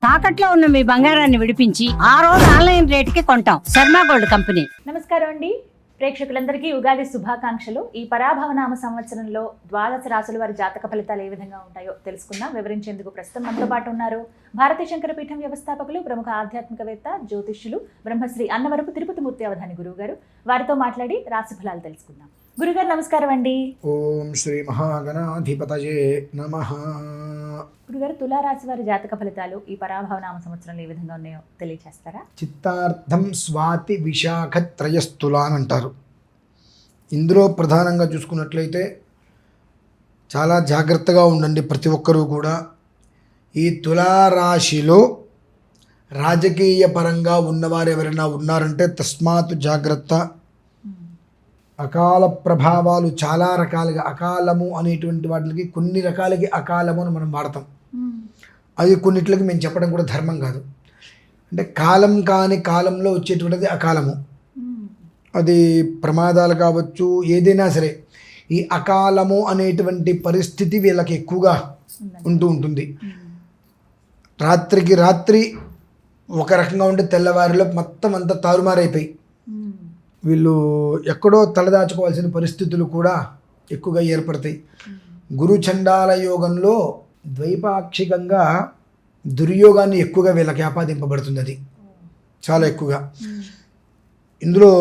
తాకట్లో ఉన్న మీ బంగారాన్ని విడిపించి ఆ రోజు ఆన్లైన్ రేటుకి కొంటాం. Sharma gold company. నమస్కారం అండి ప్రేక్షకులందరికీ ఉగాది శుభాకాంక్షలు. ఈ పరాభవనామ సంవత్సరంలో ద్వాదశ రాశుల వారి జాతక ఫలితాలు ఏ విధంగా ఉంటాయో తెలుసుకుందాం. వివరించేందుకు ప్రస్తుతం మనతో పాటు ఉన్నారు భారతీయ శంకర పీఠం వ్యవస్థాపకులు, ప్రముఖ ఆధ్యాత్మికవేత్త, జ్యోతిష్యులు, బ్రహ్మశ్రీ అన్నవరపు తిరుపతి మూర్తి అవధాని గురువు గారు. వారితో మాట్లాడి రాశి ఫలాలు తెలుసుకుందాం. గురుగారు నమస్కారం అండి. ఓం శ్రీ మహాగణాధిపతయే నమః. గురుగారు, తులారాశి వారి జాతక ఫలితాలు ఈ పరాభవనామ సంవత్సరంలో ఏ విధంగా ఉన్నాయో తెలియజేస్తారా? చిత్తార్థం స్వాతి విశాఖ త్రయస్థుల అని అంటారు. ఇందులో ప్రధానంగా చూసుకున్నట్లయితే చాలా జాగ్రత్తగా ఉండండి ప్రతి ఒక్కరూ కూడా. ఈ తులారాశిలో రాజకీయ పరంగా ఉన్నవారు ఎవరైనా ఉన్నారంటే తస్మాత్ జాగ్రత్త. అకాల ప్రభావాలు చాలా రకాలుగా, అకాలము అనేటువంటి వాటికి కొన్ని రకాలకి అకాలము అని మనం వాడతాం. అది కొన్నిట్లకి మేము చెప్పడం కూడా ధర్మం కాదు. అంటే కాలం కాని కాలంలో వచ్చేటువంటిది అకాలము. అది ప్రమాదాలు కావచ్చు, ఏదైనా సరే ఈ అకాలము అనేటువంటి పరిస్థితి వీళ్ళకి ఎక్కువగా ఉంటుంది. రాత్రికి రాత్రి ఒక రకంగా ఉంటే తెల్లవారిలో మొత్తం అంతా తారుమారైపోయి వీళ్ళు ఎక్కడో తలదాచుకోవాల్సిన పరిస్థితులు కూడా ఎక్కువగా ఏర్పడతాయి. గురు చండాల యోగంలో ద్వైపాక్షికంగా దుర్యోగాన్ని ఎక్కువగా వీళ్ళకి ఆపాదింపబడుతుంది. అది చాలా ఎక్కువగా. ఇందులో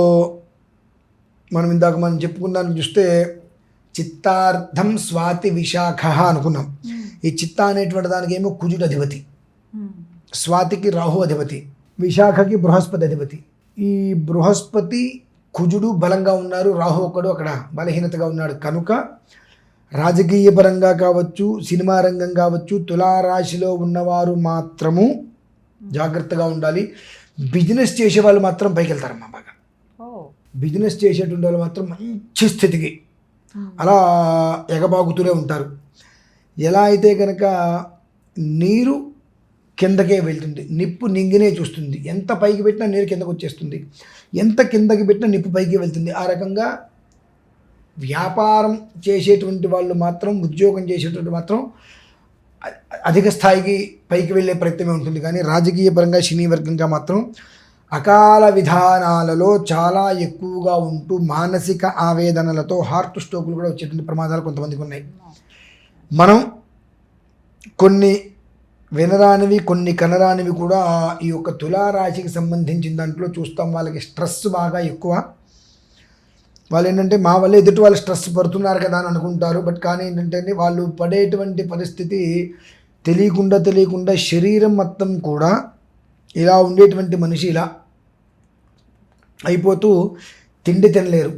మనం చెప్పుకుందాన్ని చూస్తే చిత్తార్థం స్వాతి విశాఖ అనుకున్నాం. ఈ చిత్త అనేటువంటి దానికి ఏమో కుజుడు అధిపతి, స్వాతికి రాహు అధిపతి, విశాఖకి బృహస్పతి అధిపతి. ఈ బృహస్పతి కుజుడు బలంగా ఉన్నారు, రాహు ఒక్కడు అక్కడ బలహీనతగా ఉన్నాడు. కనుక రాజకీయ పరంగా కావచ్చు, సినిమా రంగం కావచ్చు, తులారాశిలో ఉన్నవారు మాత్రము జాగ్రత్తగా ఉండాలి. బిజినెస్ చేసే వాళ్ళు మాత్రం పైకి వెళ్తారమ్మా బాగా. బిజినెస్ చేసేటువంటి వాళ్ళు మాత్రం మంచి స్థితికి అలా ఎగబాగుతూనే ఉంటారు. ఎలా అయితే కనుక నీరు కిందకే వెళ్తుంది, నిప్పు నింగినే చూస్తుంది. ఎంత పైకి పెట్టినా నీరు కిందకు వచ్చేస్తుంది, ఎంత కిందకి పెట్టినా నిప్పు పైకి వెళ్తుంది. ఆ రకంగా వ్యాపారం చేసేటువంటి వాళ్ళు మాత్రం, ఉద్యోగం చేసేటువంటి మాత్రం అధిక స్థాయికి పైకి వెళ్ళే ప్రయత్నమే ఉంటుంది. కానీ రాజకీయ పరంగా, సినీ వర్గంగా మాత్రం అకాల విధానాలలో చాలా ఎక్కువగా ఉంటూ మానసిక ఆవేదనలతో హార్ట్ స్ట్రోకులు కూడా వచ్చేటువంటి ప్రమాదాలు కొంతమందికి ఉన్నాయి. మనం కొన్ని వినరానివి, కొన్ని కనరానివి కూడా ఈ యొక్క తులారాశికి సంబంధించిన దాంట్లో చూస్తాం. వాళ్ళకి స్ట్రెస్ బాగా ఎక్కువ. వాళ్ళు ఏంటంటే మా వల్ల ఎదుటి వాళ్ళు స్ట్రెస్ పడుతున్నారు కదా అని అనుకుంటారు. బట్ కానీ ఏంటంటే వాళ్ళు పడేటువంటి పరిస్థితి తెలియకుండా శరీరం మొత్తం కూడా ఇలా ఉండేటువంటి మనిషి ఇలా అయిపోతూ తిండి తినలేరు,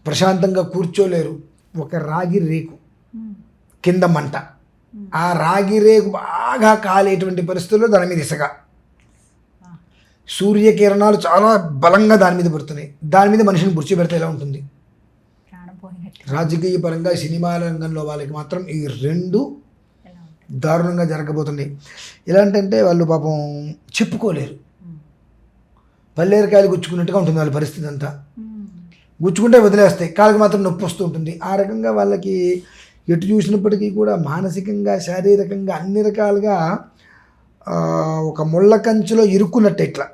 ప్రశాంతంగా కూర్చోలేరు. ఒక రాగి రేకు కింద మంట, ఆ రాగి రేకు బాగా కాలేటువంటి పరిస్థితుల్లో దాని మీద ఇసగా, సూర్యకిరణాలు చాలా బలంగా దాని మీద పడుతున్నాయి. దాని మీద మనిషిని కూర్చోబెడితే ఎలా ఉంటుంది? రాజకీయ పరంగా, సినిమా రంగంలో వాళ్ళకి మాత్రం ఈ రెండు దారుణంగా జరగబోతున్నాయి. ఎలాంటంటే వాళ్ళు పాపం చెప్పుకోలేరు. పల్లేరకాయలు గుచ్చుకున్నట్టుగా ఉంటుంది వాళ్ళ పరిస్థితి అంతా. గుచ్చుకుంటే వదిలేస్తాయి, కాళ్ళకి మాత్రం నొప్పి వస్తూ ఉంటుంది. ఆ రకంగా వాళ్ళకి ఎటు చూసినప్పటికీ కూడా మానసికంగా, శారీరకంగా అన్ని రకాలుగా ఒక ముళ్ళ కంచెలో ఇరుక్కున్నట్టు ఇట్లా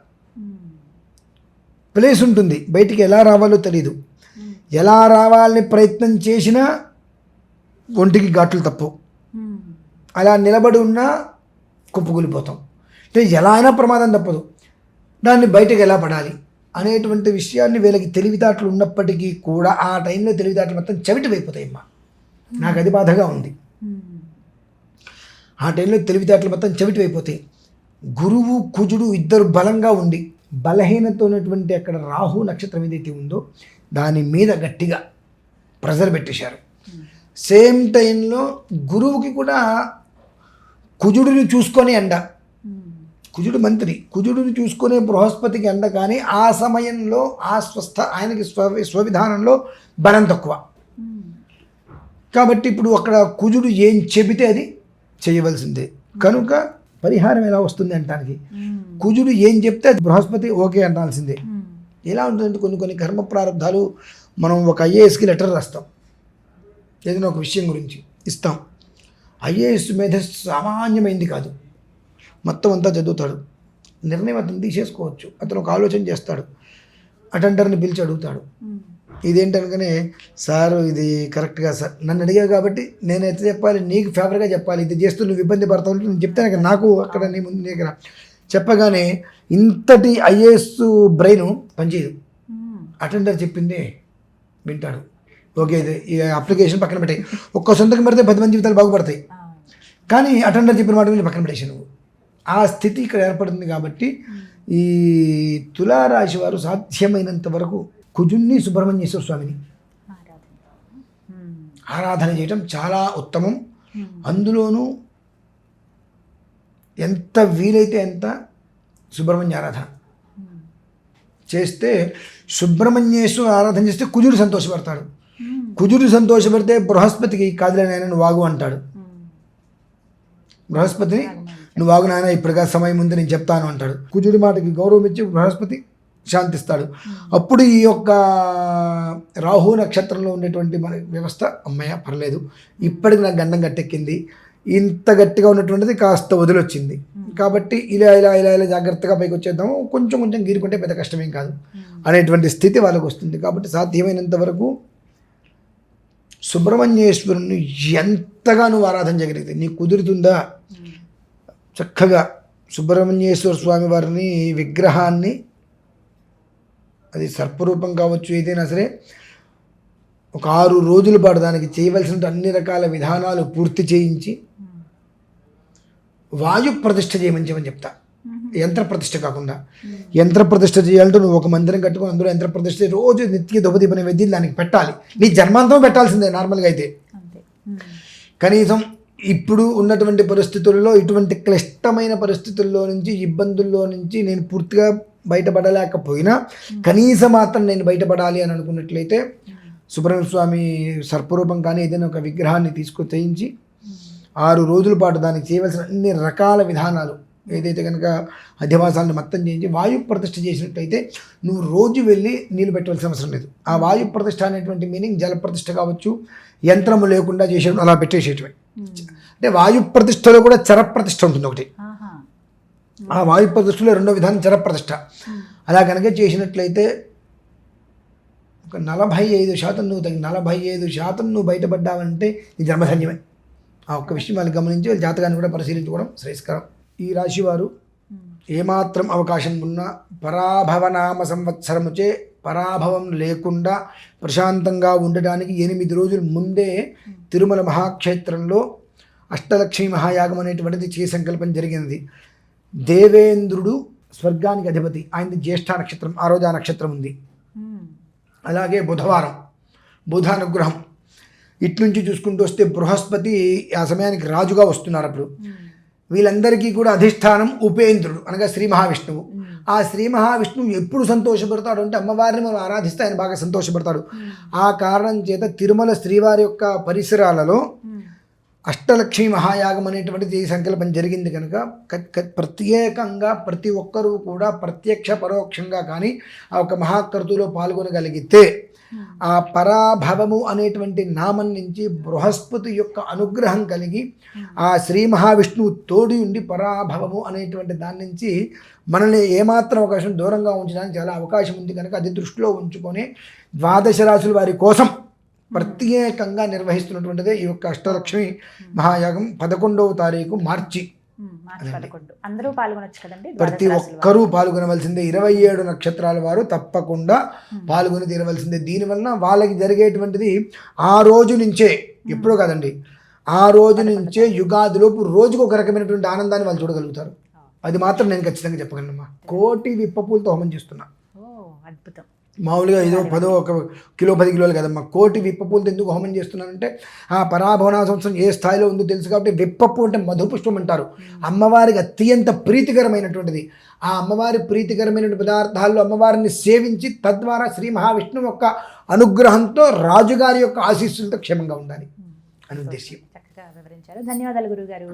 ప్లేస్ ఉంటుంది. బయటికి ఎలా రావాలో తెలీదు. ఎలా రావాలని ప్రయత్నం చేసినా ఒంటికి ఘాట్లు తప్పు. అలా నిలబడి ఉన్నా కుప్పకూలిపోతాం. అంటే ఎలా అయినా ప్రమాదం తప్పదు. దాన్ని బయటకు ఎలా పడాలి అనేటువంటి విషయాన్ని వీళ్ళకి తెలివితేటలు ఉన్నప్పటికీ కూడా ఆ టైంలో తెలివితేటలు మొత్తం చెవిటి అయిపోతాయమ్మా. నాకు అది బాధగా ఉంది. ఆ టైంలో తెలివితేటలు మొత్తం చెవిటి అయిపోతాయి. గురువు కుజుడు ఇద్దరు బలంగా ఉండి బలహీనత ఉన్నటువంటి అక్కడ రాహు నక్షత్రం ఏదైతే ఉందో దాని మీద గట్టిగా ప్రెజర్ పెట్టేశారు. సేమ్ టైంలో గురువుకి కూడా కుజుడిని చూసుకొని అండ, కుజుడు మంత్రి, కుజుడిని చూసుకునే బృహస్పతికి అండ. కానీ ఆ సమయంలో ఆయనకి స్వవిధానంలో బలం తక్కువ. కాబట్టి ఇప్పుడు అక్కడ కుజుడు ఏం చెబితే అది చేయవలసిందే. కనుక పరిహారం ఎలా వస్తుంది అంటానికి కుజుడు ఏం చెప్తే అది బృహస్పతి ఓకే అనాల్సిందే. ఎలా ఉంటుందంటే కొన్ని కర్మ ప్రారంధాలు మనం ఒక ఐఏఎస్కి లెటర్ రాస్తాం, ఏదైనా ఒక విషయం గురించి ఇస్తాం. ఐఏఎస్ మీద సామాన్యమైంది కాదు. మొత్తం అంతా చదువుతాడు. నిర్ణయం అతను తీసేసుకోవచ్చు. అతను ఒక ఆలోచన చేస్తాడు. అటెండర్ని పిలిచి అడుగుతాడు, ఇదేంటనగానే సార్ ఇది కరెక్ట్గా సార్ నన్ను అడిగావు కాబట్టి నేను ఎట్లా చెప్పాలి, నీకు ఫేవర్గా చెప్పాలి, ఇది చేస్తూ నువ్వు ఇబ్బంది పడతావు నేను చెప్తాను కదా, నాకు అక్కడ నీ ముందు దగ్గర చెప్పగానే ఇంతటి ఐఏఎస్ బ్రెయిన్ పనిచేయదు. అటెండర్ చెప్పిందే వింటాడు. ఓకే ఇది ఈ అప్లికేషన్ పక్కన పెట్టాయి, ఒక్క సొంతకం పెడితే 10 మంది జీవితాలు బాగుపడతాయి, కానీ అటెండర్ చెప్పిన మాట పక్కన పెట్టేసి నువ్వు ఆ స్థితి ఇక్కడ ఏర్పడుతుంది. కాబట్టి ఈ తులారాశి వారు సాధ్యమైనంత వరకు కుజుణ్ణి సుబ్రహ్మణ్యేశ్వర స్వామిని ఆరాధన చేయటం చాలా ఉత్తమం. అందులోనూ ఎంత వీలైతే అంత సుబ్రహ్మణ్య ఆరాధన చేస్తే, సుబ్రహ్మణ్యేశ్వర ఆరాధన చేస్తే కుజుడు సంతోషపడతాడు. కుజుడు సంతోషపడితే బృహస్పతికి కాదులే నాయన నువ్వు వాగు అంటాడు. బృహస్పతిని నువ్వు వాగు నాయన ఇప్పటిగా సమయం ఉంది నేను చెప్తాను అంటాడు. కుజుడి మాటకి గౌరవం ఇచ్చి బృహస్పతి శాంతిస్తాడు. అప్పుడు ఈ యొక్క రాహు నక్షత్రంలో ఉండేటువంటి మన వ్యవస్థ అమ్మయ్య పర్లేదు, ఇప్పటికి నాకు గండం గట్టెక్కింది, ఇంత గట్టిగా ఉన్నటువంటిది కాస్త వదిలొచ్చింది, కాబట్టి ఇలా ఇలా ఇలా ఇలా జాగ్రత్తగా పైకి వచ్చేద్దాము, కొంచెం కొంచెం గీరుకుంటే పెద్ద కష్టమేం కాదు అనేటువంటి స్థితి వాళ్ళకు వస్తుంది. కాబట్టి సాధ్యమైనంత వరకు సుబ్రహ్మణ్యేశ్వరుని ఎంతగా నువ్వు ఆరాధన చేయగలిగితే నీకు కుదురుతుందా, చక్కగా సుబ్రహ్మణ్యేశ్వర స్వామి వారిని విగ్రహాన్ని, అది సర్పరూపం కావచ్చు ఏదైనా సరే, ఒక 6 రోజుల పాటు దానికి చేయవలసిన అన్ని రకాల విధానాలు పూర్తి చేయించి వాయు ప్రతిష్ఠ చేయమని చెప్తా. యంత్ర ప్రతిష్ఠ కాకుండా యంత్ర ప్రతిష్ఠ చేయాలంటే నువ్వు ఒక మందిరం కట్టుకుని అందులో యంత్ర ప్రతిష్ఠ రోజు నిత్య ధూపదీప నైవేద్యం దానికి పెట్టాలి. నీ జన్మాంతం పెట్టాల్సిందే నార్మల్గా అయితే. కనీసం ఇప్పుడు ఉన్నటువంటి పరిస్థితుల్లో, ఇటువంటి క్లిష్టమైన పరిస్థితుల్లో నుంచి, ఇబ్బందుల్లో నుంచి నేను పూర్తిగా బయటపడలేకపోయినా కనీస మాత్రం నేను బయటపడాలి అని అనుకున్నట్లయితే సుబ్రహ్మణ్య స్వామి సర్పరూపం కానీ ఏదైనా ఒక విగ్రహాన్ని తీసుకొని చేయించి 6 రోజుల పాటు దానికి చేయవలసిన అన్ని రకాల విధానాలు ఏదైతే కనుక అధివాసాలను మొత్తం చేయించి వాయు ప్రతిష్ఠ చేసినట్టయితే నువ్వు రోజు వెళ్ళి నీళ్ళు పెట్టవలసిన అవసరం లేదు. ఆ వాయు ప్రతిష్ఠ అనేటువంటి మీనింగ్ జల ప్రతిష్ఠ కావచ్చు, యంత్రము లేకుండా చేసేయడం అలా పెట్టేసేయటమే. అంటే వాయు ప్రతిష్టలో కూడా చర ప్రతిష్ఠ ఉంటుంది ఒకటి. ఆ వాయు ప్రతిష్టలో రెండో విధానం చర ప్రతిష్ఠ. అలా కనుక చేసినట్లయితే ఒక 45% నువ్వు 45% నువ్వు బయటపడ్డావంటే నీ జన్మధన్యమే. ఆ ఒక్క విషయం వాళ్ళు గమనించి వాళ్ళ జాతకాన్ని కూడా పరిశీలించుకోవడం శ్రేయస్కరం. ఈ రాశి వారు ఏమాత్రం అవకాశం ఉన్నా పరాభవనామ సంవత్సరముచే పరాభవం లేకుండా ప్రశాంతంగా ఉండడానికి 8 రోజుల ముందే తిరుమల మహాక్షేత్రంలో అష్టలక్ష్మి మహాయాగం అనేటువంటిది చేయ సంకల్పం జరిగినది. దేవేంద్రుడు స్వర్గానికి అధిపతి, ఆయనది జ్యేష్ఠ నక్షత్రం, ఆ రోజు ఆ నక్షత్రం ఉంది. అలాగే బుధవారం బుధ అనుగ్రహం. ఇట్నుంచి చూసుకుంటూ వస్తే బృహస్పతి ఆ సమయానికి రాజుగా వస్తున్నారు. అప్పుడు వీళ్ళందరికీ కూడా అధిష్టానం ఉపేంద్రుడు అనగా శ్రీ మహావిష్ణువు. ఆ శ్రీ మహావిష్ణువు ఎప్పుడు సంతోషపడతాడు అంటే అమ్మవారిని మనం ఆరాధిస్తే ఆయన బాగా సంతోషపడతాడు. ఆ కారణం చేత తిరుమల శ్రీవారి యొక్క పరిసరాలలో అష్టలక్ష్మి మహాయాగం అనేటువంటిది సంకల్పం జరిగింది కనుక ప్రత్యేకంగా ప్రతి ఒక్కరూ కూడా ప్రత్యక్ష పరోక్షంగా కానీ ఆ ఒక మహాకర్తులో పాల్గొనగలిగితే ఆ పరాభవము అనేటువంటి నామం నుంచి బృహస్పతి యొక్క అనుగ్రహం కలిగి ఆ శ్రీ మహావిష్ణువు తోడి ఉండి పరాభవము అనేటువంటి దాని నుంచి మనల్ని ఏమాత్రం అవకాశం దూరంగా ఉంచడానికి చాలా అవకాశం ఉంది కనుక అది దృష్టిలో ఉంచుకొని 12 రాశుల వారి కోసం ప్రత్యేకంగా నిర్వహిస్తున్నటువంటిదే ఈ యొక్క అష్టలక్ష్మి మహాయాగం 11వ తారీఖు మార్చి. అందరూ పాల్గొనొచ్చు కదండి, ప్రతి ఒక్కరూ పాల్గొనవలసిందే. 27 నక్షత్రాల వారు తప్పకుండా పాల్గొని తీరవలసిందే. దీనివలన వాళ్ళకి జరిగేటువంటిది ఆ రోజు నుంచే, ఎప్పుడో కాదండి, ఆ రోజు నుంచే యుగాదిలోపు రోజుకు ఒక రకమైనటువంటి ఆనందాన్ని వాళ్ళు చూడగలుగుతారు. అది మాత్రం నేను ఖచ్చితంగా చెప్పగలనమ్మా. 1,000,000 విప్పపూలతో హోమం చేస్తున్నా. అద్భుతం. మామూలుగా ఏదో 1 కిలో 10 కిలోలు కదమ్మా, 1,000,000 విప్పపూలతో ఎందుకు హోమం చేస్తున్నానంటే ఆ పరాభవన సంవత్సరం ఏ స్థాయిలో ఉందో తెలుసు కాబట్టి. విప్పపు అంటే మధుపుష్పం అంటారు, అమ్మవారికి అత్యంత ప్రీతికరమైనటువంటిది. ఆ అమ్మవారి ప్రీతికరమైనటువంటి పదార్థాల్లో అమ్మవారిని సేవించి తద్వారా శ్రీ మహావిష్ణువు యొక్క అనుగ్రహంతో రాజుగారి యొక్క ఆశీస్సులతో క్షేమంగా ఉండాలి అని ఉద్దేశం. చక్కగా వివరించారు. ధన్యవాదాలు గురువు గారు.